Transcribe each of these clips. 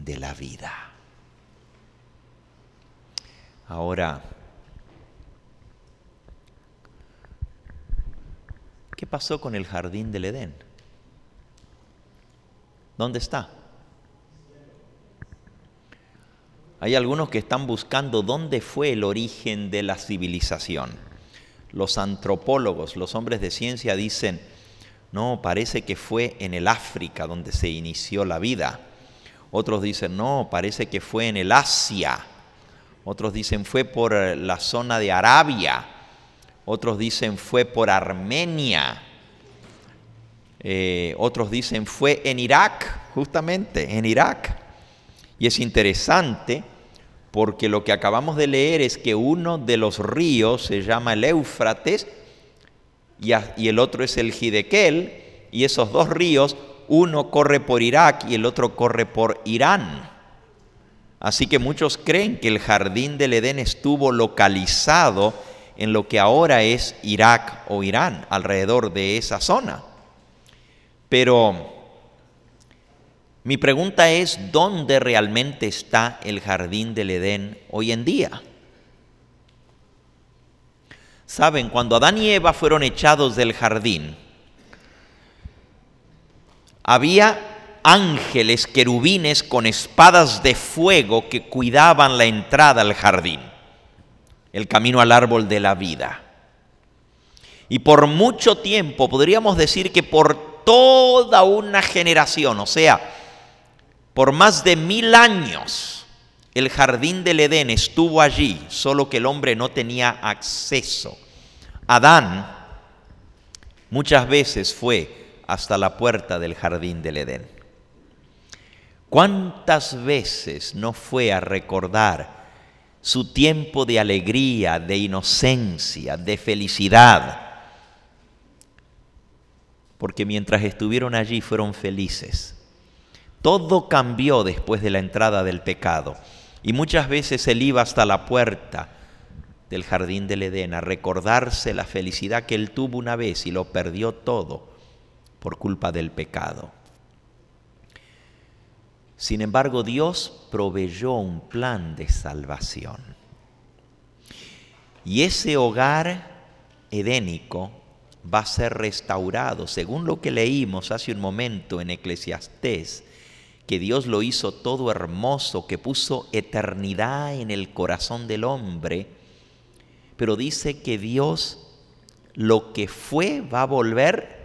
de la vida. Ahora, ¿qué pasó con el jardín del Edén? ¿Dónde está? Hay algunos que están buscando dónde fue el origen de la civilización. Los antropólogos, los hombres de ciencia dicen, no, parece que fue en el África donde se inició la vida. Otros dicen, no, parece que fue en el Asia. Otros dicen, fue por la zona de Arabia. Otros dicen, fue por Armenia. Otros dicen, fue en Irak, justamente, en Irak. Y es interesante porque lo que acabamos de leer es que uno de los ríos se llama el Éufrates y el otro es el Hidekel, y esos dos ríos, uno corre por Irak y el otro corre por Irán. Así que muchos creen que el jardín del Edén estuvo localizado en lo que ahora es Irak o Irán, alrededor de esa zona. Pero mi pregunta es, ¿dónde realmente está el jardín del Edén hoy en día? Saben, cuando Adán y Eva fueron echados del jardín, había ángeles, querubines con espadas de fuego que cuidaban la entrada al jardín, el camino al árbol de la vida. Y por mucho tiempo, podríamos decir que por toda una generación, o sea, por más de 1000 años, el jardín del Edén estuvo allí, solo que el hombre no tenía acceso. Adán muchas veces fue hasta la puerta del jardín del Edén. ¿Cuántas veces no fue a recordar su tiempo de alegría, de inocencia, de felicidad? Porque mientras estuvieron allí fueron felices. Todo cambió después de la entrada del pecado. Y muchas veces él iba hasta la puerta del jardín del Edén a recordarse la felicidad que él tuvo una vez y lo perdió todo por culpa del pecado. Sin embargo, Dios proveyó un plan de salvación. Y ese hogar edénico va a ser restaurado, según lo que leímos hace un momento en Eclesiastés, que Dios lo hizo todo hermoso, que puso eternidad en el corazón del hombre, pero dice que Dios lo que fue va a volver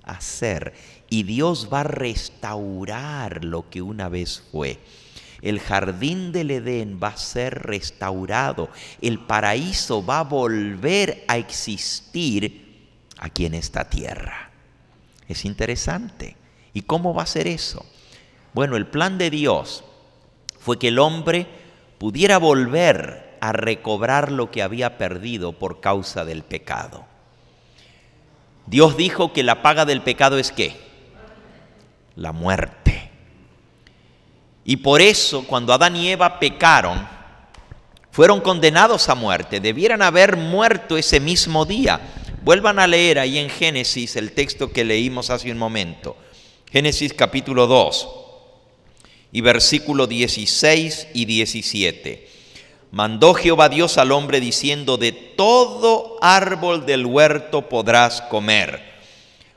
a ser, y Dios va a restaurar lo que una vez fue. El jardín del Edén va a ser restaurado, el paraíso va a volver a existir aquí en esta tierra. Es interesante. ¿Y cómo va a ser eso? Bueno, el plan de Dios fue que el hombre pudiera volver a recobrar lo que había perdido por causa del pecado. Dios dijo que la paga del pecado es ¿qué? La muerte. Y por eso, cuando Adán y Eva pecaron, fueron condenados a muerte. Debieran haber muerto ese mismo día. Vuelvan a leer ahí en Génesis el texto que leímos hace un momento. Génesis capítulo 2. Y versículo 16 y 17. Mandó Jehová Dios al hombre diciendo, de todo árbol del huerto podrás comer,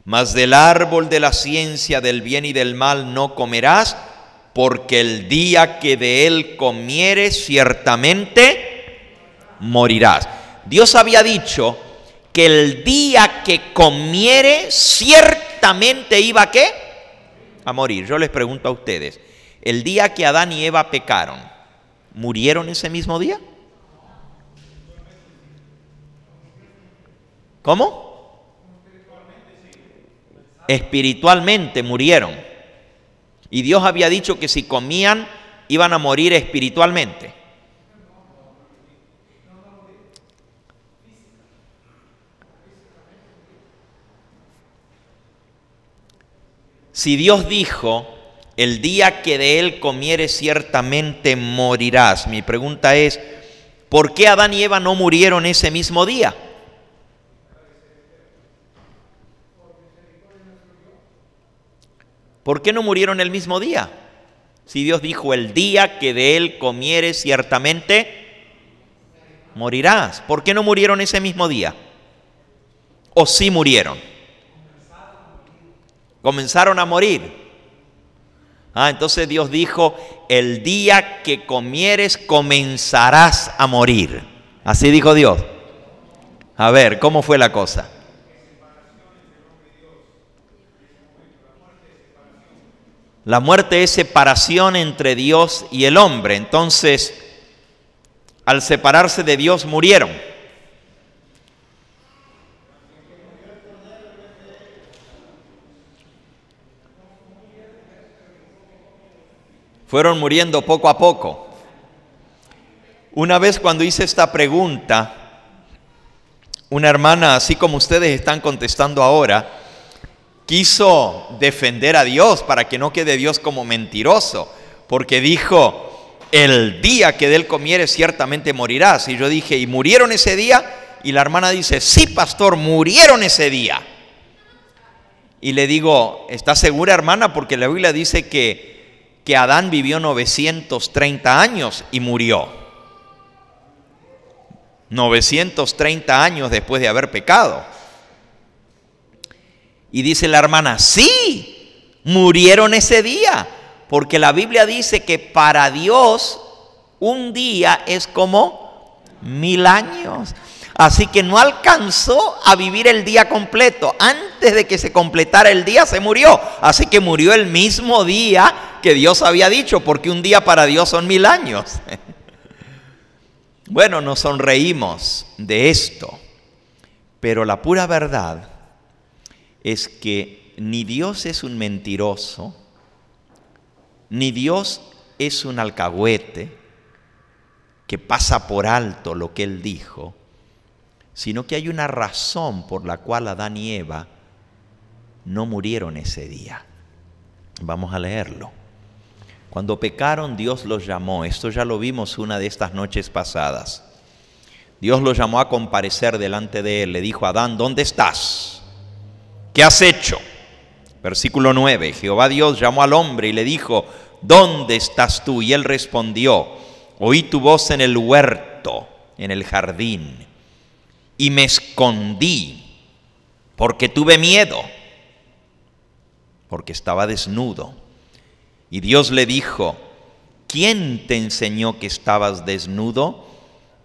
mas del árbol de la ciencia del bien y del mal no comerás, porque el día que de él comieres ciertamente morirás. Dios había dicho que el día que comiere ciertamente iba ¿a qué? A morir. Yo les pregunto a ustedes, el día que Adán y Eva pecaron, ¿murieron ese mismo día? ¿Cómo? Espiritualmente murieron. Y Dios había dicho que si comían iban a morir espiritualmente. Si Dios dijo, el día que de él comieres ciertamente morirás, mi pregunta es, ¿por qué Adán y Eva no murieron ese mismo día? ¿Por qué no murieron el mismo día? Si Dios dijo, el día que de él comieres ciertamente morirás. ¿Por qué no murieron ese mismo día? ¿O sí murieron? Comenzaron a morir. Entonces Dios dijo, el día que comieres comenzarás a morir. Así dijo Dios. A ver, ¿cómo fue la cosa? La muerte es separación entre Dios y el hombre. Entonces, al separarse de Dios, murieron. Fueron muriendo poco a poco. Una vez cuando hice esta pregunta, una hermana, así como ustedes están contestando ahora, quiso defender a Dios para que no quede Dios como mentiroso, porque dijo, el día que de él comieres ciertamente morirás. Y yo dije, ¿y murieron ese día? Y la hermana dice, sí, pastor, murieron ese día. Y le digo, ¿estás segura, hermana? Porque la Biblia dice que Adán vivió 930 años y murió. 930 años después de haber pecado. Y dice la hermana, sí, murieron ese día, porque la Biblia dice que para Dios un día es como 1000 años. Así que no alcanzó a vivir el día completo. Antes de que se completara el día se murió. Así que murió el mismo día que Dios había dicho, porque un día para Dios son 1000 años. Bueno, nos sonreímos de esto, pero la pura verdad es que ni Dios es un mentiroso, ni Dios es un alcahuete que pasa por alto lo que Él dijo, sino que hay una razón por la cual Adán y Eva no murieron ese día. Vamos a leerlo. Cuando pecaron, Dios los llamó. Esto ya lo vimos una de estas noches pasadas. Dios los llamó a comparecer delante de Él. Le dijo a Adán, ¿dónde estás? ¿Qué has hecho? Versículo 9. Jehová Dios llamó al hombre y le dijo, ¿dónde estás tú? Y él respondió, oí tu voz en el huerto, en el jardín, y me escondí porque tuve miedo, porque estaba desnudo. Y Dios le dijo, ¿quién te enseñó que estabas desnudo?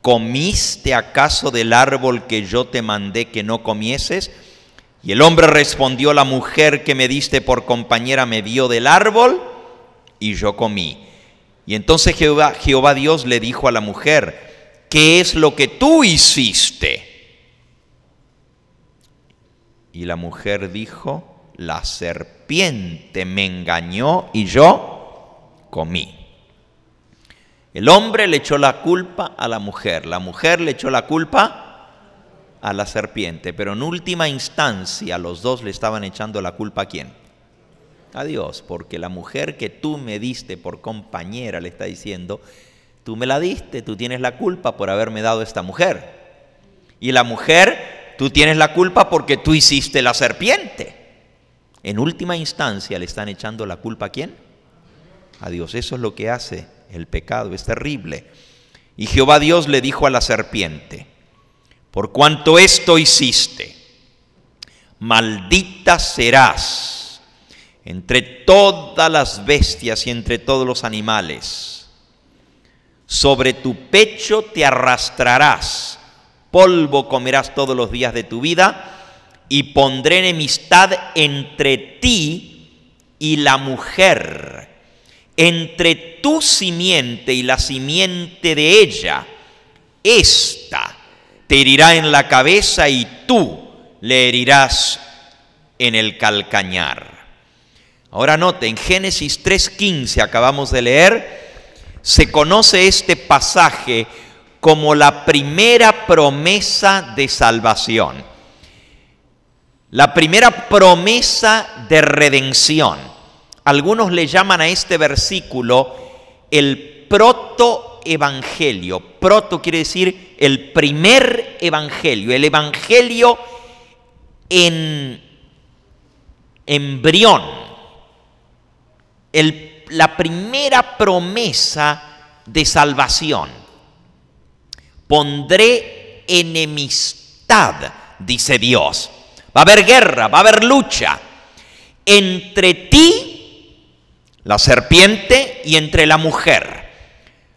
¿Comiste acaso del árbol que yo te mandé que no comieses? Y el hombre respondió, la mujer que me diste por compañera me dio del árbol y yo comí. Y entonces Jehová Dios le dijo a la mujer, ¿qué es lo que tú hiciste? Y la mujer dijo, la serpiente me engañó y yo comí. El hombre le echó la culpa a la mujer le echó la culpa a la serpiente, pero en última instancia los dos le estaban echando la culpa ¿a quién? A Dios, porque la mujer que tú me diste por compañera le está diciendo, tú me la diste, tú tienes la culpa por haberme dado esta mujer. Y la mujer, tú tienes la culpa porque tú hiciste la serpiente. En última instancia le están echando la culpa ¿a quién? A Dios. Eso es lo que hace el pecado, es terrible. Y Jehová Dios le dijo a la serpiente, por cuanto esto hiciste, maldita serás entre todas las bestias y entre todos los animales. Sobre tu pecho te arrastrarás, polvo comerás todos los días de tu vida, y pondré enemistad entre ti y la mujer, entre tu simiente y la simiente de ella. Esta te herirá en la cabeza y tú le herirás en el calcañar. Ahora note, en Génesis 3:15 acabamos de leer, se conoce este pasaje como la primera promesa de salvación. La primera promesa de redención. Algunos le llaman a este versículo el protoevangelio. Proto quiere decir el primer evangelio, el evangelio en embrión, el la primera promesa de salvación. Pondré enemistad, dice Dios. Va a haber guerra, va a haber lucha entre ti, la serpiente, y entre la mujer.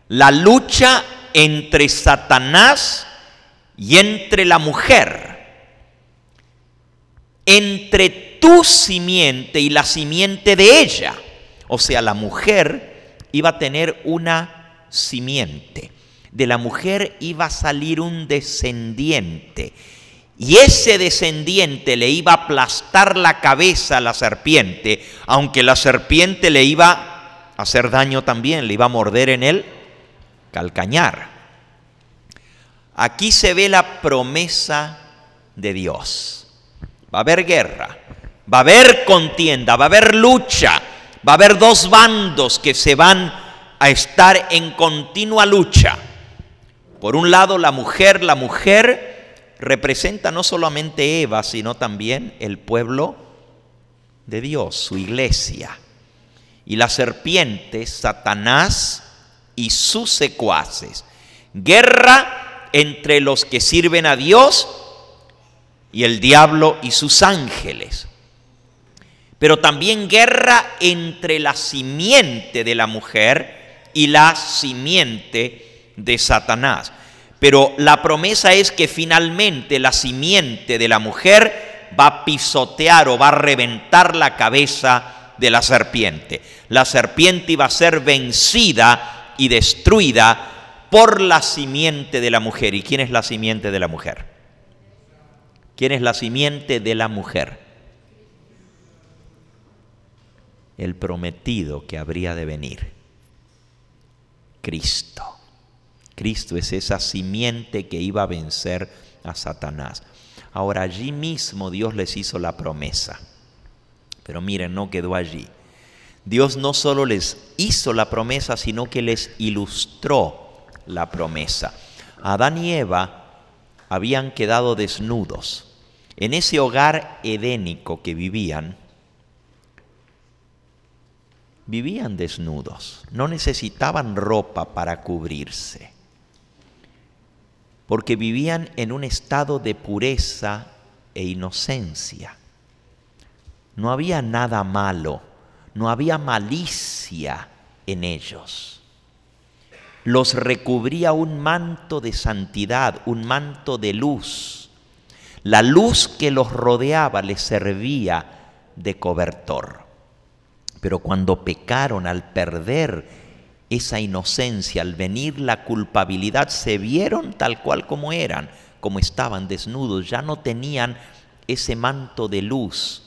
La lucha entre Satanás y entre la mujer. Entre tu simiente y la simiente de ella. O sea, la mujer iba a tener una simiente. De la mujer iba a salir un descendiente. Y ese descendiente le iba a aplastar la cabeza a la serpiente, aunque la serpiente le iba a hacer daño también, le iba a morder en el calcañar. Aquí se ve la promesa de Dios. Va a haber guerra, va a haber contienda, va a haber lucha, va a haber dos bandos que se van a estar en continua lucha. Por un lado, la mujer representa no solamente Eva, sino también el pueblo de Dios, su iglesia. Y la serpiente, Satanás y sus secuaces. Guerra entre los que sirven a Dios y el diablo y sus ángeles. Pero también guerra entre la simiente de la mujer y la simiente de Satanás. Pero la promesa es que finalmente la simiente de la mujer va a pisotear o va a reventar la cabeza de la serpiente. La serpiente iba a ser vencida y destruida por la simiente de la mujer. ¿Y quién es la simiente de la mujer? ¿Quién es la simiente de la mujer? El prometido que habría de venir. Cristo. Cristo es esa simiente que iba a vencer a Satanás. Ahora, allí mismo Dios les hizo la promesa. Pero miren, no quedó allí. Dios no solo les hizo la promesa, sino que les ilustró la promesa. Adán y Eva habían quedado desnudos. En ese hogar edénico que vivían desnudos. No necesitaban ropa para cubrirse. Porque vivían en un estado de pureza e inocencia. No había nada malo, no había malicia en ellos. Los recubría un manto de santidad, un manto de luz. La luz que los rodeaba les servía de cobertor. Pero cuando pecaron, al perder esa inocencia, al venir la culpabilidad, se vieron tal cual como eran, como estaban desnudos. Ya no tenían ese manto de luz,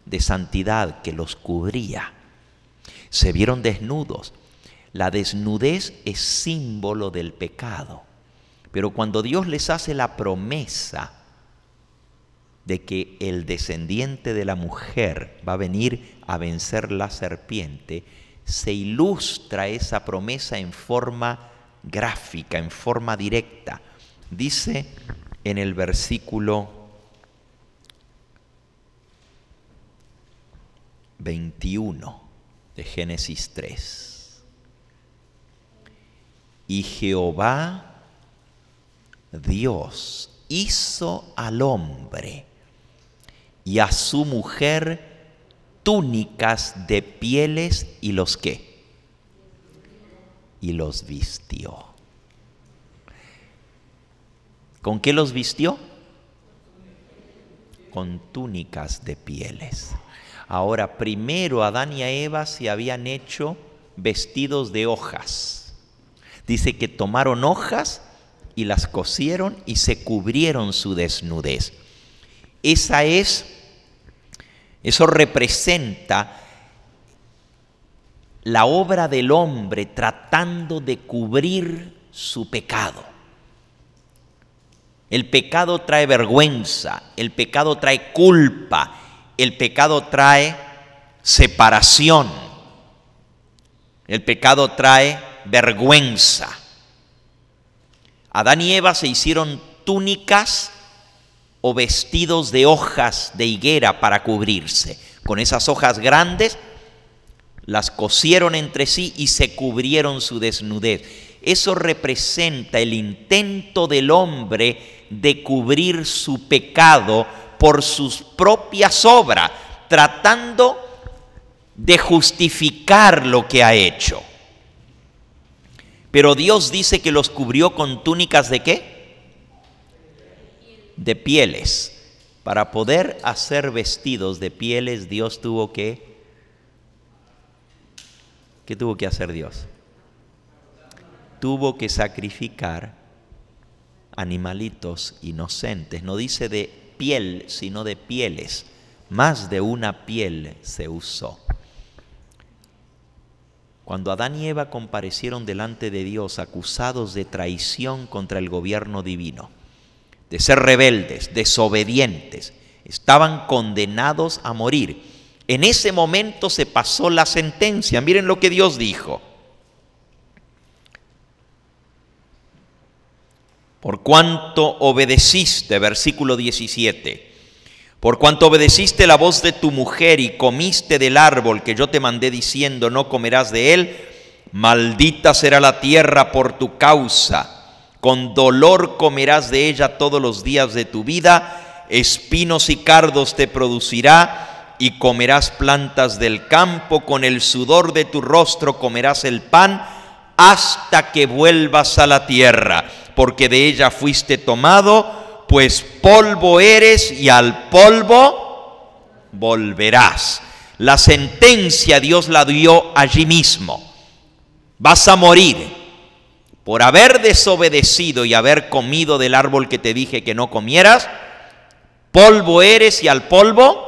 de santidad que los cubría. Se vieron desnudos. La desnudez es símbolo del pecado. Pero cuando Dios les hace la promesa de que el descendiente de la mujer va a venir a vencer la serpiente, se ilustra esa promesa en forma gráfica, en forma directa. Dice en el versículo 21 de Génesis 3. Y Jehová Dios hizo al hombre y a su mujer túnicas de pieles y los ¿qué? Y los vistió. ¿Con qué los vistió? Con túnicas de pieles. Ahora, primero Adán y Eva se habían hecho vestidos de hojas. Dice que tomaron hojas y las cosieron y se cubrieron su desnudez. Eso representa la obra del hombre tratando de cubrir su pecado. El pecado trae vergüenza, el pecado trae culpa, el pecado trae separación, el pecado trae vergüenza. Adán y Eva se hicieron túnicas o vestidos de hojas de higuera para cubrirse. Con esas hojas grandes las cosieron entre sí y se cubrieron su desnudez. Eso representa el intento del hombre de cubrir su pecado por sus propias obras, tratando de justificar lo que ha hecho. Pero Dios dice que los cubrió con túnicas ¿de qué? De pieles. Para poder hacer vestidos de pieles, Dios tuvo que... ¿Qué tuvo que hacer Dios? Tuvo que sacrificar animalitos inocentes. No dice de piel, sino de pieles. Más de una piel se usó. Cuando Adán y Eva comparecieron delante de Dios acusados de traición contra el gobierno divino, de ser rebeldes, desobedientes, estaban condenados a morir. En ese momento se pasó la sentencia. Miren lo que Dios dijo. Por cuanto obedeciste, versículo 17, por cuanto obedeciste la voz de tu mujer y comiste del árbol que yo te mandé diciendo, no comerás de él, maldita será la tierra por tu causa, con dolor comerás de ella todos los días de tu vida, espinos y cardos te producirá, y comerás plantas del campo, con el sudor de tu rostro comerás el pan, hasta que vuelvas a la tierra, porque de ella fuiste tomado, pues polvo eres y al polvo volverás. La sentencia Dios la dio allí mismo. Vas a morir por haber desobedecido y haber comido del árbol que te dije que no comieras. Polvo eres y al polvo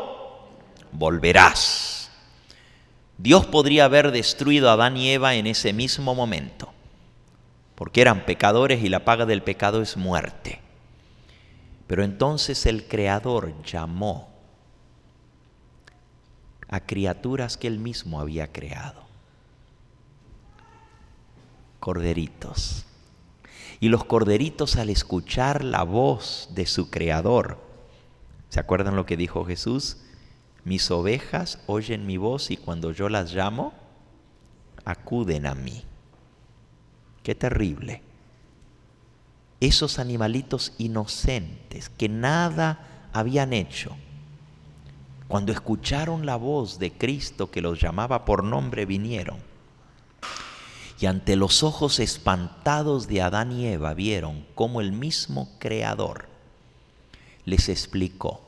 volverás. Dios podría haber destruido a Adán y Eva en ese mismo momento, porque eran pecadores y la paga del pecado es muerte. Pero entonces el Creador llamó a criaturas que Él mismo había creado, corderitos. Y los corderitos, al escuchar la voz de su Creador, ¿se acuerdan lo que dijo Jesús? Mis ovejas oyen mi voz y cuando yo las llamo, acuden a mí. ¡Qué terrible! Esos animalitos inocentes que nada habían hecho, cuando escucharon la voz de Cristo que los llamaba por nombre, vinieron. Y ante los ojos espantados de Adán y Eva vieron cómo el mismo Creador les explicó: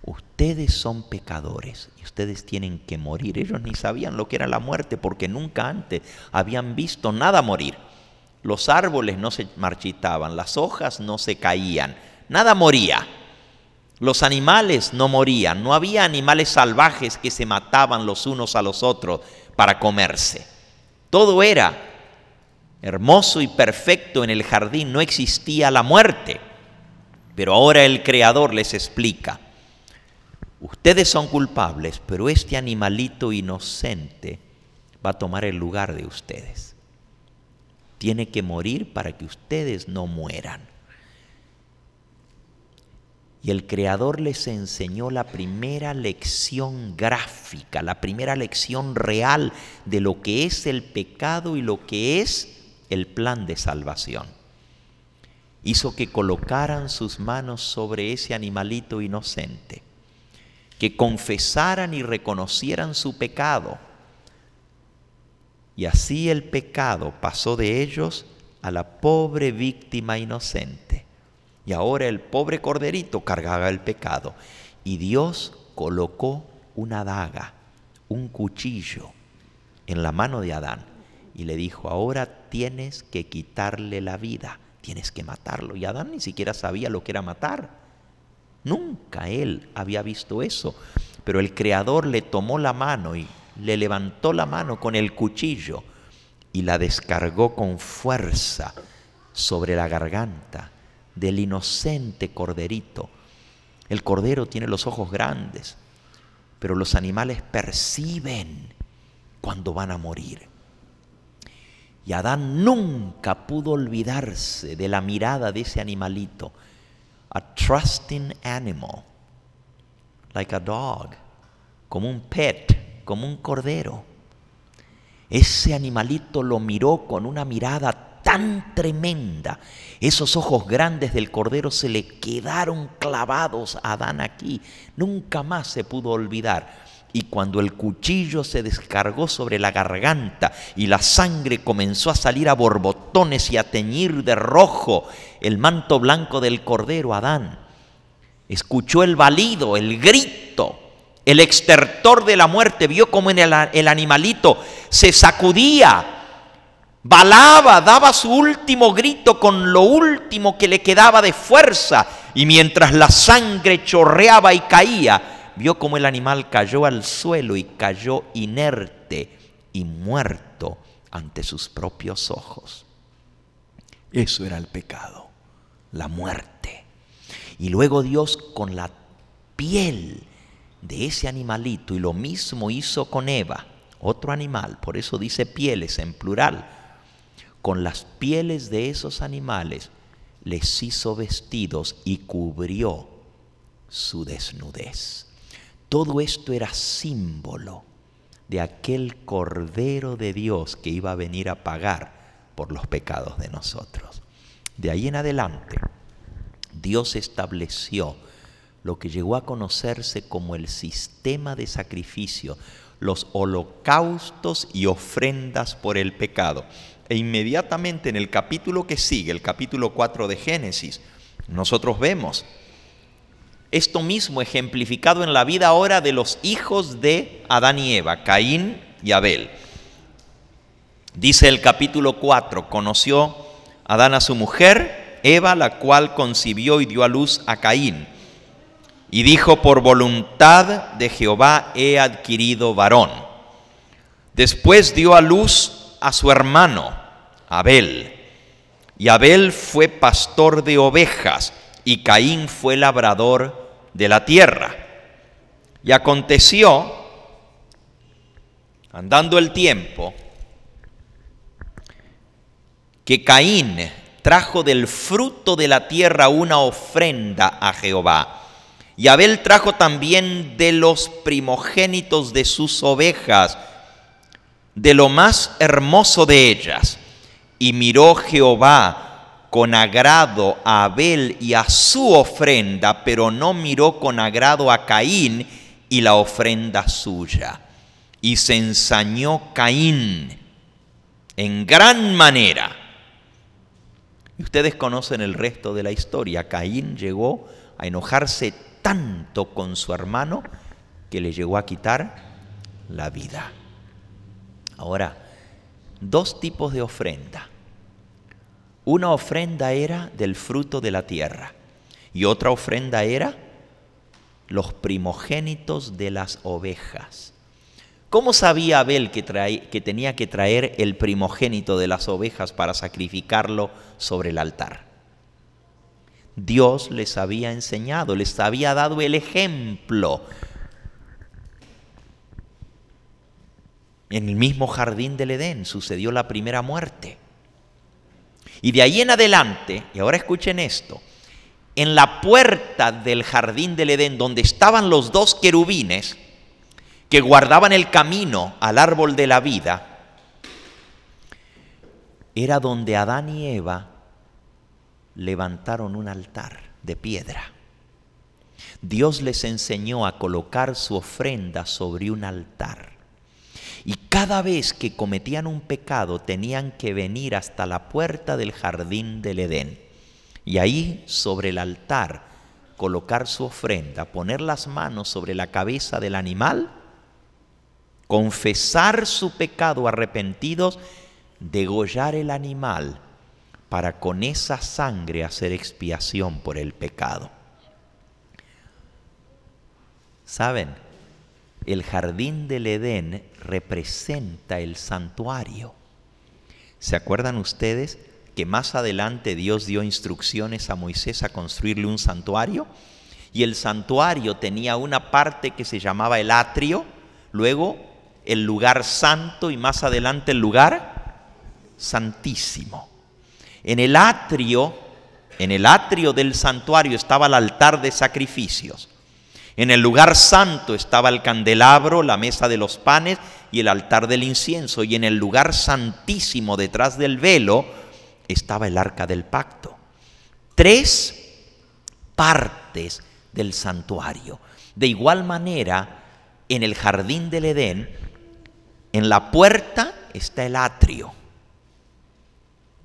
ustedes son pecadores y ustedes tienen que morir. Ellos ni sabían lo que era la muerte porque nunca antes habían visto nada morir. Los árboles no se marchitaban, las hojas no se caían, nada moría. Los animales no morían, no había animales salvajes que se mataban los unos a los otros para comerse. Todo era hermoso y perfecto en el jardín, no existía la muerte. Pero ahora el Creador les explica: ustedes son culpables, pero este animalito inocente va a tomar el lugar de ustedes. Tiene que morir para que ustedes no mueran. Y el Creador les enseñó la primera lección gráfica, la primera lección real de lo que es el pecado y lo que es el plan de salvación. Hizo que colocaran sus manos sobre ese animalito inocente, que confesaran y reconocieran su pecado. Y así el pecado pasó de ellos a la pobre víctima inocente. Y ahora el pobre corderito cargaba el pecado. Y Dios colocó una daga, un cuchillo en la mano de Adán. Y le dijo: ahora tienes que quitarle la vida, tienes que matarlo. Y Adán ni siquiera sabía lo que era matar. Nunca él había visto eso. Pero el Creador le tomó la mano y le levantó la mano con el cuchillo y la descargó con fuerza sobre la garganta del inocente corderito. El cordero tiene los ojos grandes, pero los animales perciben cuando van a morir. Y Adán nunca pudo olvidarse de la mirada de ese animalito. A trusting animal, like a dog, como un pet, como un cordero. ese animalito lo miró con una mirada tan tremenda. Esos ojos grandes del cordero se le quedaron clavados a Adán aquí. Nunca más se pudo olvidar. Y cuando el cuchillo se descargó sobre la garganta y la sangre comenzó a salir a borbotones y a teñir de rojo el manto blanco del cordero, Adán escuchó el balido, el grito, el extertor de la muerte. Vio como el animalito se sacudía, balaba, daba su último grito con lo último que le quedaba de fuerza. Y mientras la sangre chorreaba y caía, vio como el animal cayó al suelo y cayó inerte y muerto ante sus propios ojos. Eso era el pecado, la muerte. Y luego Dios con la piel de ese animalito, y lo mismo hizo con Eva, otro animal, por eso dice pieles en plural, con las pieles de esos animales les hizo vestidos y cubrió su desnudez. Todo esto era símbolo de aquel Cordero de Dios que iba a venir a pagar por los pecados de nosotros. De ahí en adelante, Dios estableció lo que llegó a conocerse como el sistema de sacrificio, los holocaustos y ofrendas por el pecado. E inmediatamente en el capítulo que sigue, el capítulo 4 de Génesis, nosotros vemos esto mismo ejemplificado en la vida ahora de los hijos de Adán y Eva, Caín y Abel. Dice el capítulo 4, conoció Adán a su mujer, Eva, la cual concibió y dio a luz a Caín. Y dijo, por voluntad de Jehová he adquirido varón. Después dio a luz a su hermano, Abel. Y Abel fue pastor de ovejas, y Caín fue labrador de la tierra. Y aconteció, andando el tiempo, que Caín trajo del fruto de la tierra una ofrenda a Jehová. Y Abel trajo también de los primogénitos de sus ovejas, de lo más hermoso de ellas. Y miró Jehová con agrado a Abel y a su ofrenda, pero no miró con agrado a Caín y la ofrenda suya. Y se ensañó Caín en gran manera. Y ustedes conocen el resto de la historia. Caín llegó a enojarse tanto con su hermano que le llegó a quitar la vida. Ahora, dos tipos de ofrenda. Una ofrenda era del fruto de la tierra y otra ofrenda era los primogénitos de las ovejas. ¿Cómo sabía Abel que tenía que traer el primogénito de las ovejas para sacrificarlo sobre el altar? Dios les había enseñado, les había dado el ejemplo. En el mismo jardín del Edén sucedió la primera muerte. Y de ahí en adelante, y ahora escuchen esto, en la puerta del jardín del Edén, donde estaban los dos querubines que guardaban el camino al árbol de la vida, era donde Adán y Eva levantaron un altar de piedra. Dios les enseñó a colocar su ofrenda sobre un altar. Y cada vez que cometían un pecado tenían que venir hasta la puerta del jardín del Edén. Y ahí sobre el altar colocar su ofrenda, poner las manos sobre la cabeza del animal, confesar su pecado arrepentidos, degollar el animal para con esa sangre hacer expiación por el pecado. ¿Saben? El jardín del Edén representa el santuario. ¿Se acuerdan ustedes que más adelante Dios dio instrucciones a Moisés a construirle un santuario? Y el santuario tenía una parte que se llamaba el atrio, luego el lugar santo y más adelante el lugar santísimo. En el atrio del santuario estaba el altar de sacrificios. En el lugar santo estaba el candelabro, la mesa de los panes, y el altar del incienso, y en el lugar santísimo detrás del velo estaba el arca del pacto. 3 partes del santuario. De igual manera, en el jardín del Edén, en la puerta está el atrio,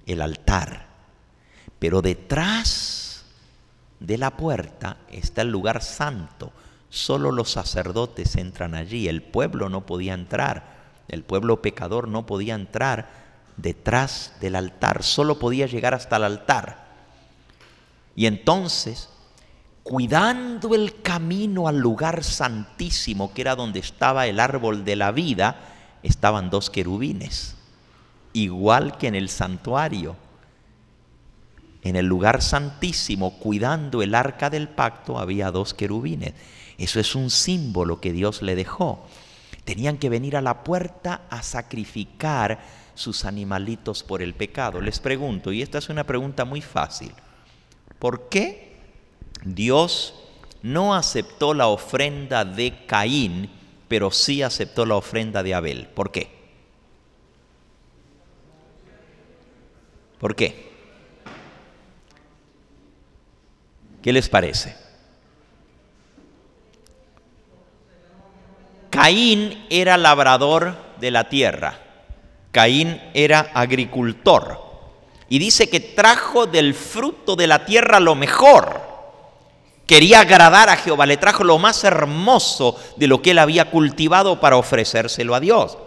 el altar, pero detrás de la puerta está el lugar santo. Solo los sacerdotes entran allí, el pueblo no podía entrar, el pueblo pecador no podía entrar detrás del altar, solo podía llegar hasta el altar. Y entonces, cuidando el camino al lugar santísimo, que era donde estaba el árbol de la vida, estaban 2 querubines, igual que en el santuario. En el lugar santísimo, cuidando el arca del pacto, había 2 querubines. Eso es un símbolo que Dios le dejó. Tenían que venir a la puerta a sacrificar sus animalitos por el pecado. Les pregunto, y esta es una pregunta muy fácil, ¿por qué Dios no aceptó la ofrenda de Caín, pero sí aceptó la ofrenda de Abel? ¿Por qué? ¿Por qué? ¿Qué les parece? Caín era labrador de la tierra. Caín era agricultor. Y dice que trajo del fruto de la tierra lo mejor. Quería agradar a Jehová, le trajo lo más hermoso de lo que él había cultivado para ofrecérselo a Dios.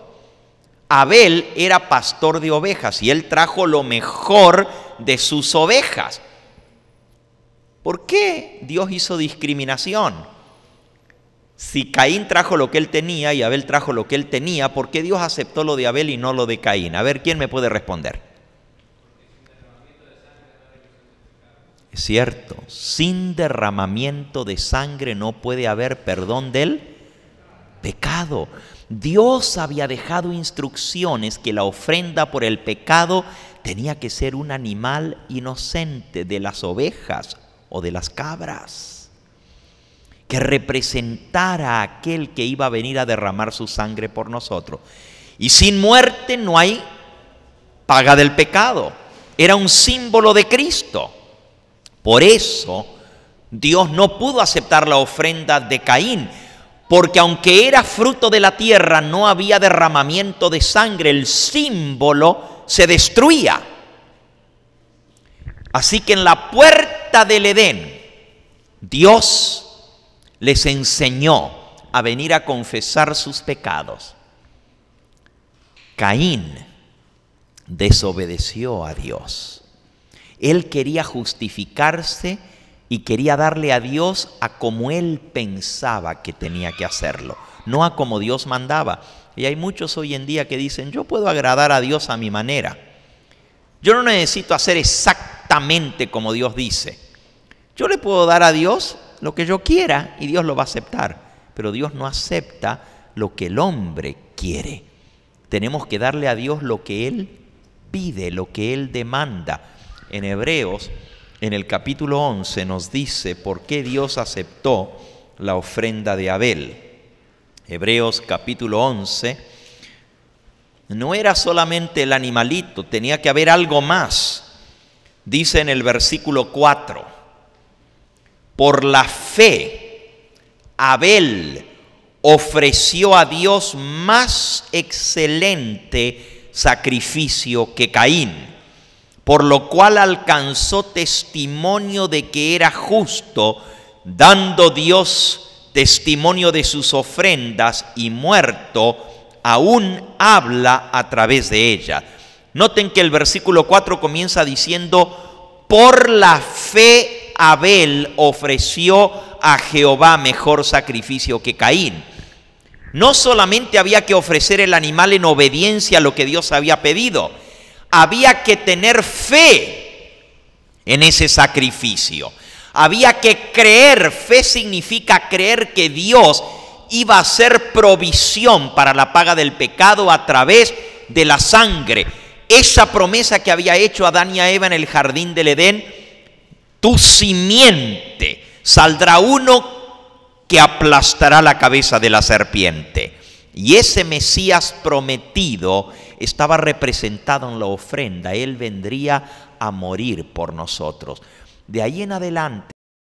Abel era pastor de ovejas y él trajo lo mejor de sus ovejas. ¿Por qué Dios hizo discriminación? Si Caín trajo lo que él tenía y Abel trajo lo que él tenía, ¿por qué Dios aceptó lo de Abel y no lo de Caín? A ver, ¿quién me puede responder? Es cierto, sin derramamiento de sangre no puede haber perdón del pecado. Dios había dejado instrucciones que la ofrenda por el pecado tenía que ser un animal inocente, de las ovejas o de las cabras, que representara a aquel que iba a venir a derramar su sangre por nosotros. Y sin muerte no hay paga del pecado. Era un símbolo de Cristo. Por eso Dios no pudo aceptar la ofrenda de Caín, porque aunque era fruto de la tierra, no había derramamiento de sangre, el símbolo se destruía. Así que en la puerta del Edén, Dios les enseñó a venir a confesar sus pecados. Caín desobedeció a Dios. Él quería justificarse y quería darle a Dios a como él pensaba que tenía que hacerlo, no a como Dios mandaba. Y hay muchos hoy en día que dicen, yo puedo agradar a Dios a mi manera. Yo no necesito hacer exactamente como Dios dice. Yo le puedo dar a Dios lo que yo quiera y Dios lo va a aceptar. Pero Dios no acepta lo que el hombre quiere. Tenemos que darle a Dios lo que Él pide, lo que Él demanda. En Hebreos, en el capítulo 11, nos dice por qué Dios aceptó la ofrenda de Abel. Hebreos capítulo 11, no era solamente el animalito, tenía que haber algo más. Dice en el versículo 4, por la fe, Abel ofreció a Dios más excelente sacrificio que Caín, por lo cual alcanzó testimonio de que era justo, dando Dios testimonio de sus ofrendas, y muerto, aún habla a través de ella. Noten que el versículo 4 comienza diciendo, por la fe Abel ofreció a Jehová mejor sacrificio que Caín. No solamente había que ofrecer el animal en obediencia a lo que Dios había pedido, había que tener fe en ese sacrificio. Había que creer. Fe significa creer que Dios iba a hacer provisión para la paga del pecado a través de la sangre. Esa promesa que había hecho Adán y a Eva en el jardín del Edén: tu simiente saldrá uno que aplastará la cabeza de la serpiente. Y ese Mesías prometido estaba representado en la ofrenda. Él vendría a morir por nosotros. De ahí en adelante,